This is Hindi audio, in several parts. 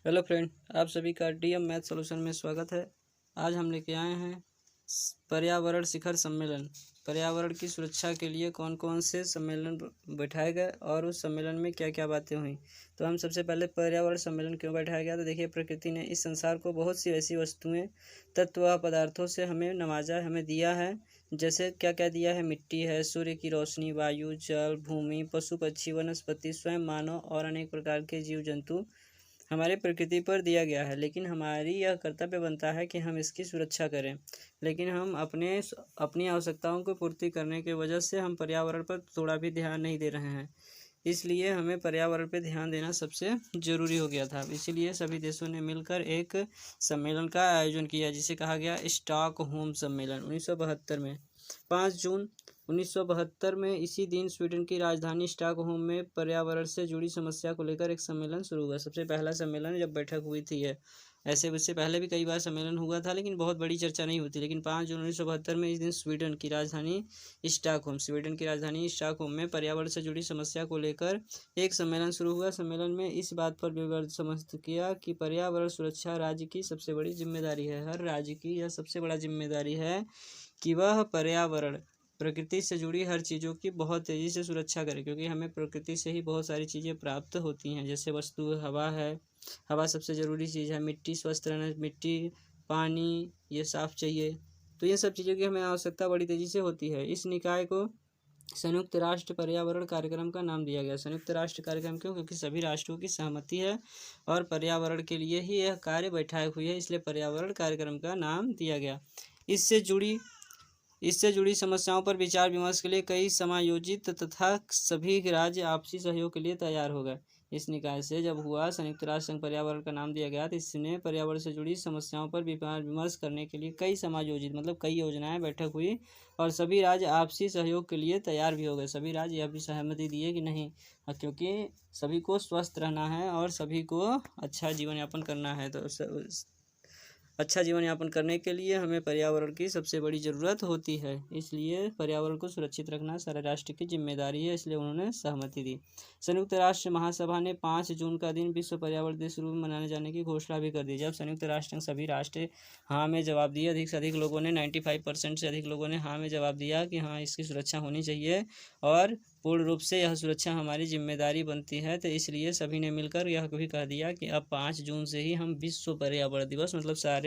हेलो फ्रेंड, आप सभी का डीएम मैथ सॉल्यूशन में स्वागत है। आज हम लेके आए हैं पर्यावरण शिखर सम्मेलन। पर्यावरण की सुरक्षा के लिए कौन कौन से सम्मेलन बैठाए गए और उस सम्मेलन में क्या क्या बातें हुई। तो हम सबसे पहले पर्यावरण सम्मेलन क्यों बैठाया गया, तो देखिए, प्रकृति ने इस संसार को बहुत सी ऐसी वस्तुएं, तत्व व पदार्थों से हमें नवाजा, हमें दिया है। जैसे क्या क्या दिया है, मिट्टी है, सूर्य की रोशनी, वायु, जल, भूमि, पशु पक्षी, वनस्पति, स्वयं मानव और अनेक प्रकार के जीव जंतु हमारे प्रकृति पर दिया गया है। लेकिन हमारी यह कर्तव्य बनता है कि हम इसकी सुरक्षा करें। लेकिन हम अपनी आवश्यकताओं को पूर्ति करने की वजह से हम पर्यावरण पर थोड़ा भी ध्यान नहीं दे रहे हैं। इसलिए हमें पर्यावरण पर ध्यान देना सबसे ज़रूरी हो गया था। इसीलिए सभी देशों ने मिलकर एक सम्मेलन का आयोजन किया, जिसे कहा गया स्टॉकहोम सम्मेलन 1972 में। 5 जून 1972 में इसी दिन स्वीडन की राजधानी स्टॉकहोम में पर्यावरण से जुड़ी समस्या को लेकर एक सम्मेलन शुरू हुआ। सबसे पहला सम्मेलन जब बैठक हुई थी है, ऐसे उससे पहले भी कई बार सम्मेलन हुआ था, लेकिन बहुत बड़ी चर्चा नहीं होती। लेकिन 5 जून 1972 में इस दिन स्वीडन की राजधानी स्टॉकहोम में पर्यावरण से जुड़ी समस्या को लेकर एक सम्मेलन शुरू हुआ। सम्मेलन में इस बात पर विमर्श समझ किया कि पर्यावरण सुरक्षा राज्य की सबसे बड़ी जिम्मेदारी है। हर राज्य की यह सबसे बड़ा जिम्मेदारी है कि वह पर्यावरण, प्रकृति से जुड़ी हर चीज़ों की बहुत तेज़ी से सुरक्षा करें, क्योंकि हमें प्रकृति से ही बहुत सारी चीज़ें प्राप्त होती हैं। जैसे वस्तु हवा है, हवा सबसे ज़रूरी चीज़ है। मिट्टी, स्वस्थ रहना, मिट्टी, पानी ये साफ़ चाहिए। तो ये सब चीज़ों की हमें आवश्यकता बड़ी तेज़ी से होती है। इस निकाय को संयुक्त राष्ट्र पर्यावरण कार्यक्रम का नाम दिया गया। संयुक्त राष्ट्र कार्यक्रम क्यों? क्योंकि सभी राष्ट्रों की सहमति है और पर्यावरण के लिए ही यह कार्य बैठाई हुई है, इसलिए पर्यावरण कार्यक्रम का नाम दिया गया। इससे जुड़ी समस्याओं पर विचार विमर्श के लिए कई समायोजित तथा सभी राज्य आपसी सहयोग के लिए तैयार हो गए। इस निकाय से जब हुआ संयुक्त राष्ट्र संघ पर्यावरण का नाम दिया गया, तो इसने पर्यावरण से जुड़ी समस्याओं पर विचार विमर्श करने के लिए कई समायोजित मतलब कई योजनाएं बैठक हुई और सभी राज्य आपसी सहयोग के लिए तैयार भी हो गए। सभी राज्य यह भी सहमति दिए कि नहीं, क्योंकि सभी को स्वस्थ रहना है और सभी को अच्छा जीवन यापन करना है। तो अच्छा जीवन यापन करने के लिए हमें पर्यावरण की सबसे बड़ी ज़रूरत होती है। इसलिए पर्यावरण को सुरक्षित रखना सारे राष्ट्र की जिम्मेदारी है, इसलिए उन्होंने सहमति दी। संयुक्त राष्ट्र महासभा ने 5 जून का दिन विश्व पर्यावरण दिवस रूप में मनाने जाने की घोषणा भी कर दी। जब संयुक्त राष्ट्र सभी राष्ट्र हाँ में जवाब दिए, अधिक से अधिक लोगों ने 95% से अधिक लोगों ने हाँ में जवाब दिया कि हाँ, इसकी सुरक्षा होनी चाहिए और पूर्ण रूप से यह सुरक्षा हमारी जिम्मेदारी बनती है। तो इसलिए सभी ने मिलकर यह भी कह दिया कि अब 5 जून से ही हम विश्व पर्यावरण दिवस मतलब सारे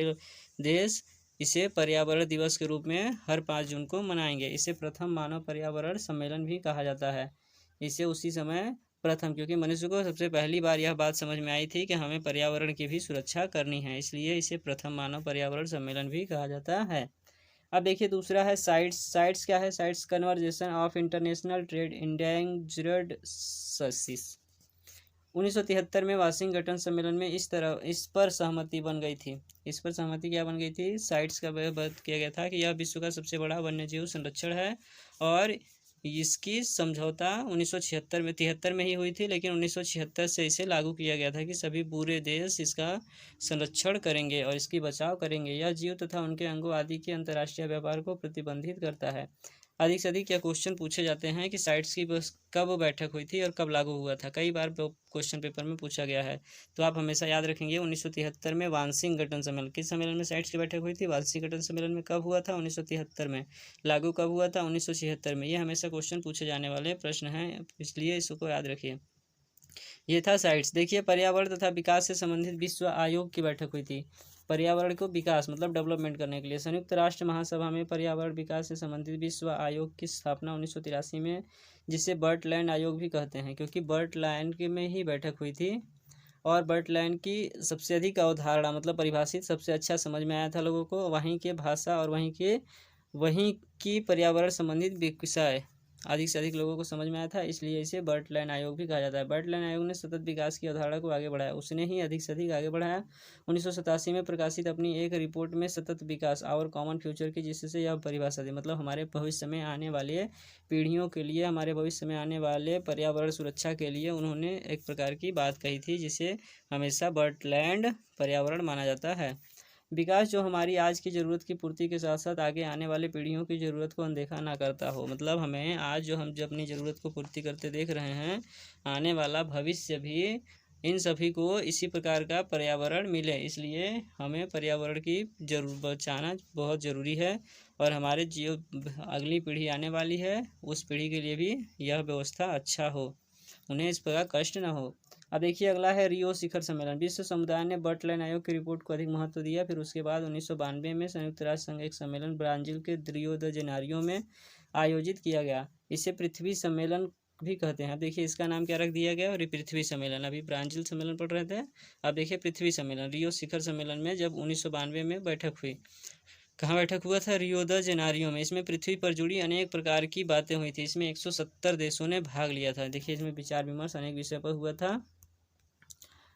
देश इसे पर्यावरण दिवस के रूप में हर 5 जून को मनाएंगे। इसे प्रथम मानव पर्यावरण सम्मेलन भी कहा जाता है। इसे उसी समय प्रथम, क्योंकि मनुष्य को सबसे पहली बार यह बात समझ में आई थी कि हमें पर्यावरण की भी सुरक्षा करनी है, इसलिए इसे प्रथम मानव पर्यावरण सम्मेलन भी कहा जाता है। अब देखिए, दूसरा है साइट्स क्या है? Sites conversation of international trade endangered species. 1973 में वाशिंगटन सम्मेलन में इस पर सहमति बन गई थी। इस पर सहमति क्या बन गई थी? साइट्स का बात किया गया था कि यह विश्व का सबसे बड़ा वन्यजीव संरक्षण है और इसकी समझौता 1973 में ही हुई थी, लेकिन 1976 से इसे लागू किया गया था कि सभी पूरे देश इसका संरक्षण करेंगे और इसकी बचाव करेंगे। यह जीव तथा उनके अंगों आदि के अंतर्राष्ट्रीय व्यापार को प्रतिबंधित करता है। अधिक से अधिक यह क्वेश्चन पूछे जाते हैं कि साइट्स की कब बैठक हुई थी और कब लागू हुआ था। कई बार क्वेश्चन पेपर में पूछा गया है, तो आप हमेशा याद रखेंगे 1973 में वाशिंगटन सम्मेलन। किस सम्मेलन में साइट्स की बैठक हुई थी? वाशिंगटन सम्मेलन में। कब हुआ था? 1973 में। लागू कब हुआ था? 1976 में। ये हमेशा क्वेश्चन पूछे जाने वाले प्रश्न हैं, इसलिए इसको याद रखिए। ये था साइट्स। देखिए, पर्यावरण तथा विकास से संबंधित विश्व आयोग की बैठक हुई थी। पर्यावरण को विकास मतलब डेवलपमेंट करने के लिए संयुक्त राष्ट्र महासभा में पर्यावरण विकास से संबंधित विश्व आयोग की स्थापना 1983 में, जिसे बर्टलैंड आयोग भी कहते हैं, क्योंकि बर्टलैंड में ही बैठक हुई थी। और बर्टलैंड की सबसे अधिक अवधारणा मतलब परिभाषित सबसे अच्छा समझ में आया था लोगों को। वहीं के भाषा और वहीं की पर्यावरण संबंधित विषय अधिक से अधिक लोगों को समझ में आया था, इसलिए इसे बर्टलैंड आयोग भी कहा जाता है। बर्टलैंड आयोग ने सतत विकास की अवधारणा को आगे बढ़ाया, उसने ही अधिक से अधिक आगे बढ़ाया। 1987 में प्रकाशित अपनी एक रिपोर्ट में सतत विकास और कॉमन फ्यूचर की, जिससे यह परिभाषा थी मतलब हमारे भविष्य में आने वाले पीढ़ियों के लिए, हमारे भविष्य में आने वाले पर्यावरण सुरक्षा के लिए उन्होंने एक प्रकार की बात कही थी, जिसे हमेशा बर्टलैंड पर्यावरण माना जाता है। विकास जो हमारी आज की ज़रूरत की पूर्ति के साथ साथ आगे आने वाले पीढ़ियों की ज़रूरत को अनदेखा ना करता हो। मतलब हमें आज जो हम अपनी ज़रूरत को पूर्ति करते देख रहे हैं, आने वाला भविष्य भी इन सभी को इसी प्रकार का पर्यावरण मिले, इसलिए हमें पर्यावरण की बचाना बहुत ज़रूरी है। और हमारे जो अगली पीढ़ी आने वाली है उस पीढ़ी के लिए भी यह व्यवस्था अच्छा हो, उन्हें इस प्रकार कष्ट न हो। अब देखिए अगला है रियो शिखर सम्मेलन। विश्व समुदाय ने बर्टलैंड आयोग की रिपोर्ट को अधिक महत्व दिया। फिर उसके बाद 1992 में संयुक्त राष्ट्र संघ एक सम्मेलन ब्राजील के रियो द जेनेरियो में आयोजित किया गया। इसे पृथ्वी सम्मेलन भी कहते हैं। अब देखिए इसका नाम क्या रख दिया गया, और पृथ्वी सम्मेलन। अभी ब्राजील सम्मेलन पढ़ रहे थे, अब देखिए पृथ्वी सम्मेलन। रियो शिखर सम्मेलन में जब 1992 में बैठक हुई, कहाँ बैठक हुआ था, रियो द जेनेरियो में। इसमें पृथ्वी पर जुड़ी अनेक प्रकार की बातें हुई थी। इसमें 170 देशों ने भाग लिया था। देखिए इसमें विचार विमर्श अनेक विषय पर हुआ था।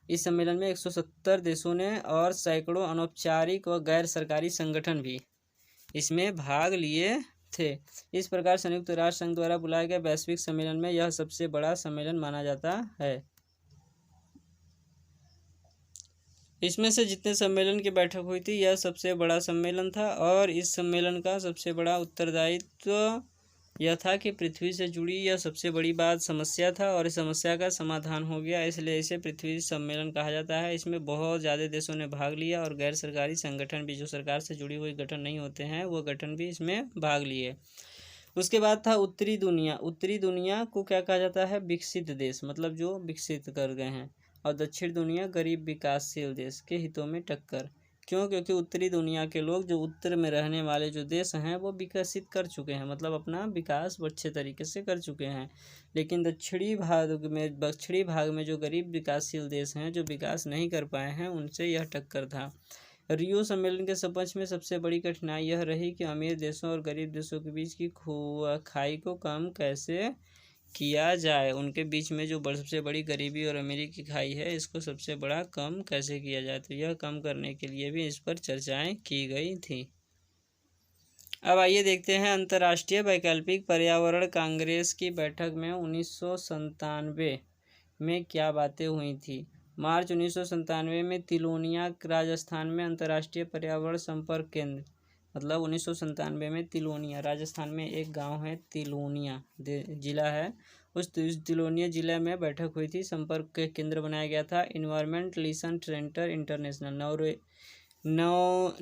इस सम्मेलन में 170 देशों ने और सैकड़ों अनौपचारिक व गैर सरकारी संगठन भी इसमें भाग लिए थे। इस प्रकार संयुक्त राष्ट्र संघ द्वारा बुलाए गए वैश्विक सम्मेलन में यह सबसे बड़ा सम्मेलन माना जाता है। इसमें से जितने सम्मेलन की बैठक हुई थी यह सबसे बड़ा सम्मेलन था, और इस सम्मेलन का सबसे बड़ा उत्तरदायित्व यह था कि पृथ्वी से जुड़ी यह सबसे बड़ी बात समस्या था, और इस समस्या का समाधान हो गया, इसलिए इसे पृथ्वी सम्मेलन कहा जाता है। इसमें बहुत ज़्यादा देशों ने भाग लिया, और गैर सरकारी संगठन भी, जो सरकार से जुड़ी हुई गठन नहीं होते हैं, वो गठन भी इसमें भाग लिए। उसके बाद था उत्तरी दुनिया। उत्तरी दुनिया को क्या कहा जाता है, विकसित देश, मतलब जो विकसित कर गए हैं, और दक्षिण दुनिया गरीब विकासशील देश के हितों में टक्कर। क्यों? क्योंकि उत्तरी दुनिया के लोग, जो उत्तर में रहने वाले जो देश हैं, वो विकसित कर चुके हैं, मतलब अपना विकास अच्छे तरीके से कर चुके हैं। लेकिन दक्षिणी भाग में जो गरीब विकासशील देश हैं, जो विकास नहीं कर पाए हैं, उनसे यह टक्कर था। रियो सम्मेलन के सपक्ष में सबसे बड़ी कठिनाई यह रही कि अमीर देशों और गरीब देशों के बीच की खाई को कम कैसे किया जाए। उनके बीच में जो सबसे बड़ी गरीबी और अमीरी की खाई है, इसको सबसे बड़ा कम कैसे किया जाए, तो यह कम करने के लिए भी इस पर चर्चाएं की गई थी। अब आइए देखते हैं अंतर्राष्ट्रीय वैकल्पिक पर्यावरण कांग्रेस की बैठक में 1997 में क्या बातें हुई थी। मार्च 1997 में तिलोनिया राजस्थान में अंतर्राष्ट्रीय पर्यावरण संपर्क केंद्र, मतलब 1997 में तिलोनिया राजस्थान में एक गांव है, तिलोनिया जिला है, उस तिलोनिया जिला में बैठक हुई थी। संपर्क के केंद्र बनाया गया था environment listen centre international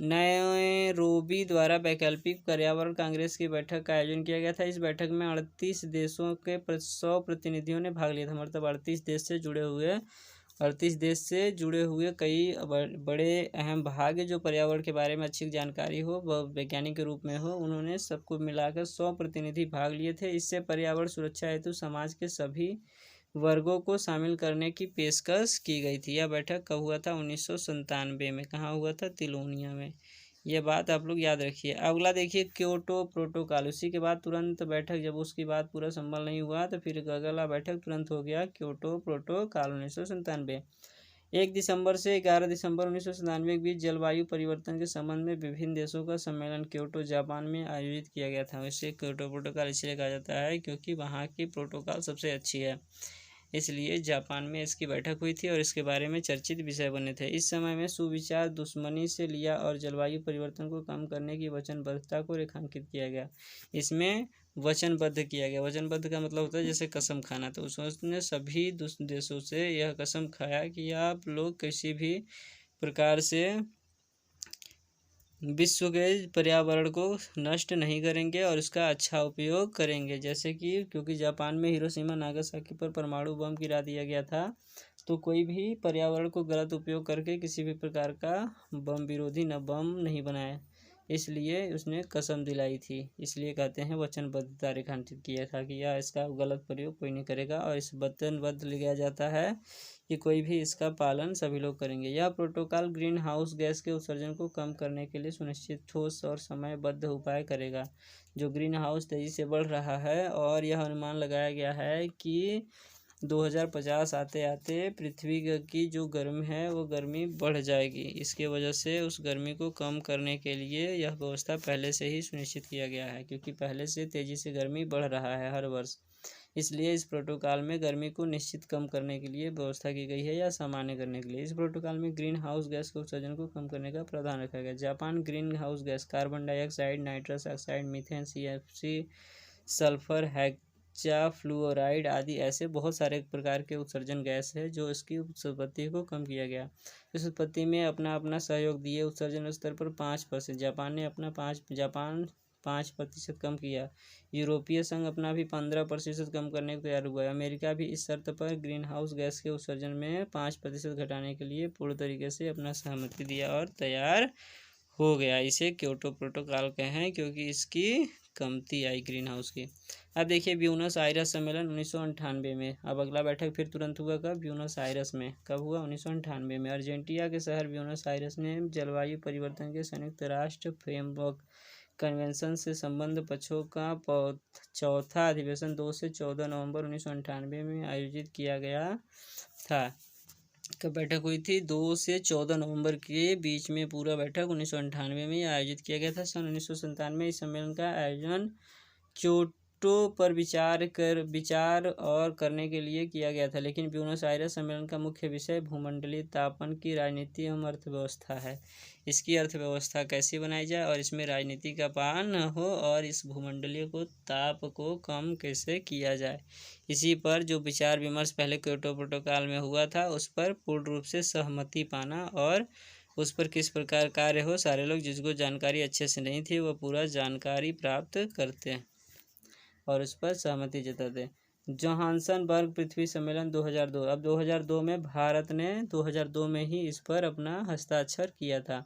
Nairobi द्वारा वैकल्पिक पर्यावरण कांग्रेस की बैठक का आयोजन किया गया था। इस बैठक में 38 देशों के 100 प्रतिनिधियों ने भाग लिया था, मतलब 38 देश से जुड़े हुए कई बड़े अहम भाग, जो पर्यावरण के बारे में अच्छी जानकारी हो, वह वैज्ञानिक के रूप में हो, उन्होंने सबको मिलाकर 100 प्रतिनिधि भाग लिए थे। इससे पर्यावरण सुरक्षा हेतु समाज के सभी वर्गों को शामिल करने की पेशकश की गई थी। यह बैठक कब हुआ था, 1997 में। कहाँ हुआ था, तिलोनिया में। यह बात आप लोग याद रखिए। अगला देखिए क्योटो प्रोटोकॉल। उसी के बाद तुरंत बैठक, जब उसकी बात पूरा संभल नहीं हुआ तो फिर अगला बैठक तुरंत हो गया क्योटो प्रोटोकॉल 1997। 1 दिसंबर से 11 दिसंबर 1997 के बीच जलवायु परिवर्तन के संबंध में विभिन्न देशों का सम्मेलन क्योटो जापान में आयोजित किया गया था। इसे क्योटो प्रोटोकॉल इसलिए कहा जाता है क्योंकि वहाँ की प्रोटोकॉल सबसे अच्छी है, इसलिए जापान में इसकी बैठक हुई थी और इसके बारे में चर्चित विषय बने थे। इस समय में सुविचार दुश्मनी से लिया और जलवायु परिवर्तन को कम करने की वचनबद्धता को रेखांकित किया गया। इसमें वचनबद्ध किया गया, वचनबद्ध का मतलब होता है जैसे कसम खाना, तो उसने सभी देशों से यह कसम खाया कि आप लोग किसी भी प्रकार से विश्व के पर्यावरण को नष्ट नहीं करेंगे और इसका अच्छा उपयोग करेंगे। जैसे कि क्योंकि जापान में हिरोशिमा नागासाकी पर परमाणु बम गिरा दिया गया था, तो कोई भी पर्यावरण को गलत उपयोग करके किसी भी प्रकार का बम विरोधी न बम नहीं बनाए, इसलिए उसने कसम दिलाई थी। इसलिए कहते हैं वचनबद्धता रेखांकित किया था कि यह इसका गलत प्रयोग कोई नहीं करेगा, और इस वचनबद्ध लिया जाता है कि कोई भी इसका पालन सभी लोग करेंगे। यह प्रोटोकॉल ग्रीन हाउस गैस के उत्सर्जन को कम करने के लिए सुनिश्चित ठोस और समयबद्ध उपाय करेगा। जो ग्रीन हाउस तेजी से बढ़ रहा है, और यह अनुमान लगाया गया है कि 2050 आते आते पृथ्वी की जो गर्मी है वो गर्मी बढ़ जाएगी। इसके वजह से उस गर्मी को कम करने के लिए यह व्यवस्था पहले से ही सुनिश्चित किया गया है, क्योंकि पहले से तेज़ी से गर्मी बढ़ रहा है हर वर्ष, इसलिए इस प्रोटोकॉल में गर्मी को निश्चित कम करने के लिए व्यवस्था की गई है या सामान्य करने के लिए। इस प्रोटोकॉल में ग्रीन हाउस गैस के उत्सर्जन को कम करने का प्रावधान रखा गया। Japan green house gas carbon dioxide, nitrous oxide, methane, CFC, sulphur, कच्चा फ्लूओराइड आदि ऐसे बहुत सारे प्रकार के उत्सर्जन गैस है जो इसकी उत्पत्ति को कम किया गया। इस उत्पत्ति में अपना अपना सहयोग दिए। उत्सर्जन स्तर पर 5%, जापान ने अपना 5% कम किया। यूरोपीय संघ अपना भी 15% कम करने को तैयार हुआ है। अमेरिका भी इस शर्त पर ग्रीन हाउस गैस के उत्सर्जन में 5% घटाने के लिए पूर्ण तरीके से अपना सहमति दिया और तैयार हो गया। इसे क्योटो प्रोटोकॉल कहे हैं क्योंकि इसकी कमती आई ग्रीन हाउस की। अब देखिए ब्यूनस आयरस सम्मेलन 1998 में। अब अगला बैठक फिर तुरंत हुआ कब? ब्यूनस आयरस में। कब हुआ? 1998 में। अर्जेंटीना के शहर ब्यूनस आयरस ने जलवायु परिवर्तन के संयुक्त राष्ट्र फ्रेमवर्क कन्वेंशन से संबद्ध पक्षों का चौथा अधिवेशन 2 से 14 नवंबर 1998 में आयोजित किया गया था। कब बैठक हुई थी? 2 से 14 नवंबर के बीच में पूरा बैठक 1998 में आयोजित किया गया था। सन 1997 इस सम्मेलन का आयोजन क्योटो पर विचार और करने के लिए किया गया था, लेकिन ब्यूनस आयरस सम्मेलन का मुख्य विषय भूमंडलीय तापन की राजनीति एवं अर्थव्यवस्था है। इसकी अर्थव्यवस्था कैसे बनाई जाए और इसमें राजनीति का पान हो और इस भूमंडलीय ताप को कम कैसे किया जाए, इसी पर जो विचार विमर्श पहले क्योटो प्रोटोकॉल में हुआ था उस पर पूर्ण रूप से सहमति पाना और उस पर किस प्रकार कार्य हो। सारे लोग जिसको जानकारी अच्छे से नहीं थी वह पूरा जानकारी प्राप्त करते और उस पर सहमति जताते। जोहान्सनबर्ग पृथ्वी सम्मेलन 2002। अब 2002 में भारत ने 2002 में ही इस पर अपना हस्ताक्षर किया था।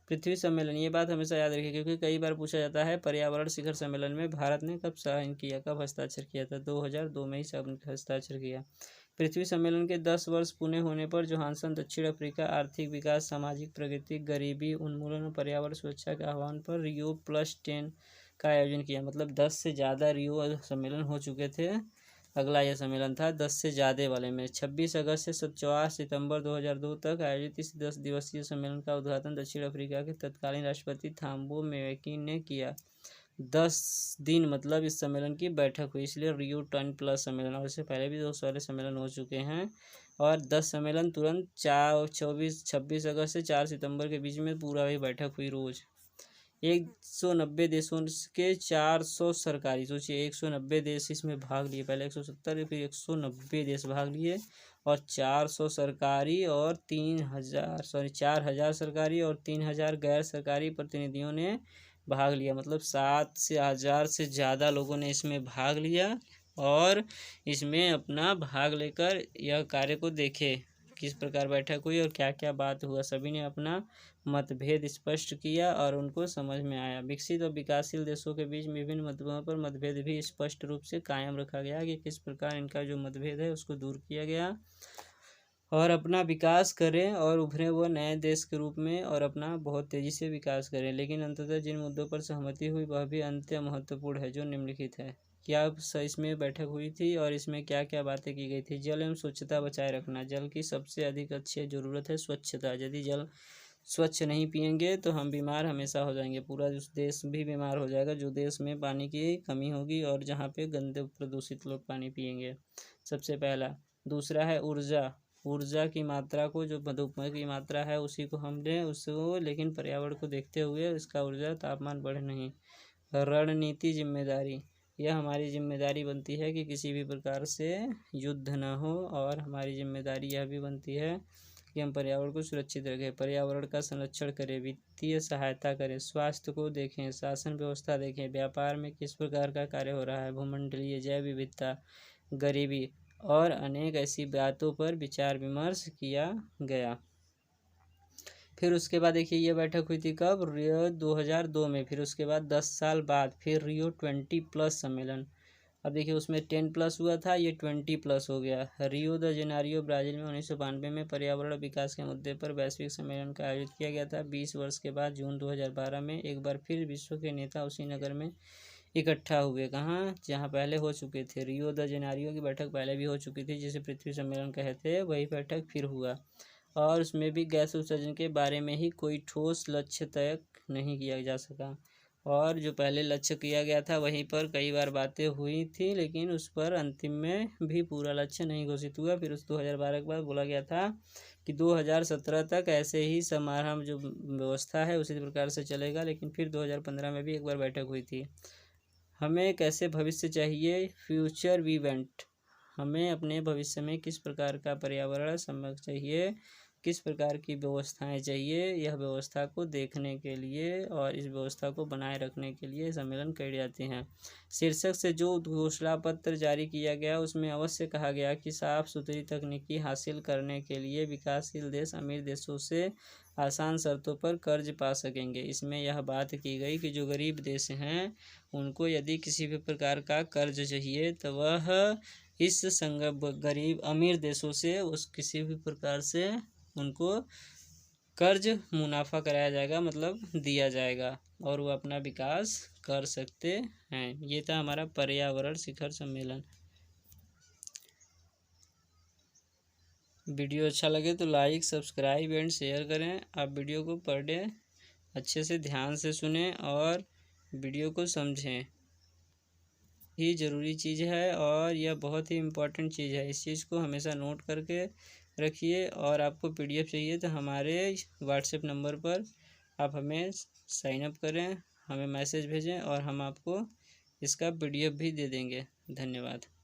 पृथ्वी सम्मेलन, ये बात हमेशा याद रखिए क्योंकि कई बार पूछा जाता है पर्यावरण शिखर सम्मेलन में भारत ने कब साइन किया, कब हस्ताक्षर किया था? 2002 में ही हस्ताक्षर किया। पृथ्वी सम्मेलन के 10 वर्ष पूरे होने पर जोहान्सन दक्षिण अफ्रीका आर्थिक विकास, सामाजिक प्रगति, गरीबी उन्मूलन और पर्यावरण सुरक्षा के आह्वान पर Rio+10 का आयोजन किया। मतलब 10 से ज़्यादा रियो सम्मेलन हो चुके थे। अगला यह सम्मेलन था 10 से ज़्यादा वाले में। 26 अगस्त से 4 सितंबर 2002 तक आयोजित इस 10 दिवसीय सम्मेलन का उद्घाटन दक्षिण अफ्रीका के तत्कालीन राष्ट्रपति थाम्बो म्बेकी ने किया। 10 दिन मतलब इस सम्मेलन की बैठक हुई, इसलिए Rio+10 सम्मेलन। और इससे पहले भी 2 सारे सम्मेलन हो चुके हैं और 10 सम्मेलन तुरंत 26 अगस्त से 4 सितंबर के बीच में पूरा ही बैठक हुई रोज़। 190 देशों के 400 सरकारी, सोचिए 190 देश इसमें भाग लिए। पहले 170 फिर 190 देश भाग लिए और 400 सरकारी और 4,000 सरकारी और 3,000 गैर सरकारी प्रतिनिधियों ने भाग लिया। मतलब 7 से 1000 से ज़्यादा लोगों ने इसमें भाग लिया और इसमें अपना भाग लेकर यह कार्य को देखे किस प्रकार बैठक हुई और क्या क्या बात हुआ। सभी ने अपना मतभेद स्पष्ट किया और उनको समझ में आया। विकसित और विकासशील देशों के बीच विभिन्न मुद्दों पर मतभेद भी स्पष्ट रूप से कायम रखा गया कि किस प्रकार इनका जो मतभेद है उसको दूर किया गया और अपना विकास करें और उभरे वो नए देश के रूप में और अपना बहुत तेज़ी से विकास करें। लेकिन अंततः जिन मुद्दों पर सहमति हुई वह भी अंत्य महत्वपूर्ण है जो निम्नलिखित है। क्या इसमें बैठक हुई थी और इसमें क्या क्या बातें की गई थी? जल एवं स्वच्छता बचाए रखना। जल की सबसे अधिक अच्छी ज़रूरत है स्वच्छता। यदि जल स्वच्छ नहीं पिएंगे तो हम बीमार हमेशा हो जाएंगे, पूरा उस देश भी बीमार हो जाएगा जो देश में पानी की कमी होगी और जहाँ पे गंदे प्रदूषित लोग पानी पिएंगे, सबसे पहला। दूसरा है ऊर्जा की मात्रा को, जो मधुमेह की मात्रा है उसी को हम लें उसको, लेकिन पर्यावरण को देखते हुए इसका ऊर्जा तापमान बढ़े नहीं। रणनीति जिम्मेदारी, यह हमारी जिम्मेदारी बनती है कि किसी भी प्रकार से युद्ध न हो और हमारी जिम्मेदारी यह भी बनती है कि हम पर्यावरण को सुरक्षित रखें, पर्यावरण का संरक्षण करें, वित्तीय सहायता करें, स्वास्थ्य को देखें, शासन व्यवस्था देखें, व्यापार में किस प्रकार का कार्य हो रहा है, भूमंडलीय जैव विविधता, गरीबी और अनेक ऐसी बातों पर विचार विमर्श किया गया। फिर उसके बाद देखिए ये बैठक हुई थी कब? Rio 2002 में। फिर उसके बाद 10 साल बाद फिर Rio+20 सम्मेलन। अब देखिए उसमें 10+ हुआ था, ये 20+ हो गया। रियो द जेनेरियो ब्राज़ील में 1992 में पर्यावरण विकास के मुद्दे पर वैश्विक सम्मेलन का आयोजित किया गया था। 20 वर्ष के बाद जून 2012 में एक बार फिर विश्व के नेता उसी नगर में इकट्ठा हुए। कहाँ? जहाँ पहले हो चुके थे। रियो द जेनेरियो की बैठक पहले भी हो चुकी थी जिसे पृथ्वी सम्मेलन कहते हैं, वही बैठक फिर हुआ और उसमें भी गैस उत्सर्जन के बारे में ही कोई ठोस लक्ष्य तय नहीं किया जा सका और जो पहले लक्ष्य किया गया था वहीं पर कई बार बातें हुई थी लेकिन उस पर अंतिम में भी पूरा लक्ष्य नहीं घोषित हुआ। फिर उस 2012 के बाद बोला गया था कि 2017 तक ऐसे ही समारोह जो व्यवस्था है उसी प्रकार से चलेगा, लेकिन फिर 2015 में भी एक बार बैठक हुई थी। हमें कैसे भविष्य चाहिए, फ्यूचर वी वांट। हमें अपने भविष्य में किस प्रकार का पर्यावरण सम्यक चाहिए, किस प्रकार की व्यवस्थाएं चाहिए, यह व्यवस्था को देखने के लिए और इस व्यवस्था को बनाए रखने के लिए सम्मेलन किए जाते हैं। शीर्षक से जो घोषणा पत्र जारी किया गया उसमें अवश्य कहा गया कि साफ सुथरी तकनीकी हासिल करने के लिए विकासशील देश अमीर देशों से आसान शर्तों पर कर्ज पा सकेंगे। इसमें यह बात की गई कि जो गरीब देश हैं उनको यदि किसी भी प्रकार का कर्ज चाहिए तो वह इस गरीब अमीर देशों से उस किसी भी प्रकार से उनको कर्ज मुनाफा कराया जाएगा, मतलब दिया जाएगा और वो अपना विकास कर सकते हैं। ये था हमारा पर्यावरण शिखर सम्मेलन। वीडियो अच्छा लगे तो लाइक, सब्सक्राइब एंड शेयर करें। आप वीडियो को पर डे अच्छे से ध्यान से सुनें और वीडियो को समझें। ही ज़रूरी चीज़ है और यह बहुत ही इम्पोर्टेंट चीज़ है। इस चीज़ को हमेशा नोट करके रखिए और आपको PDF चाहिए तो हमारे व्हाट्सएप नंबर पर आप हमें साइन अप करें, हमें मैसेज भेजें और हम आपको इसका PDF भी दे देंगे। धन्यवाद।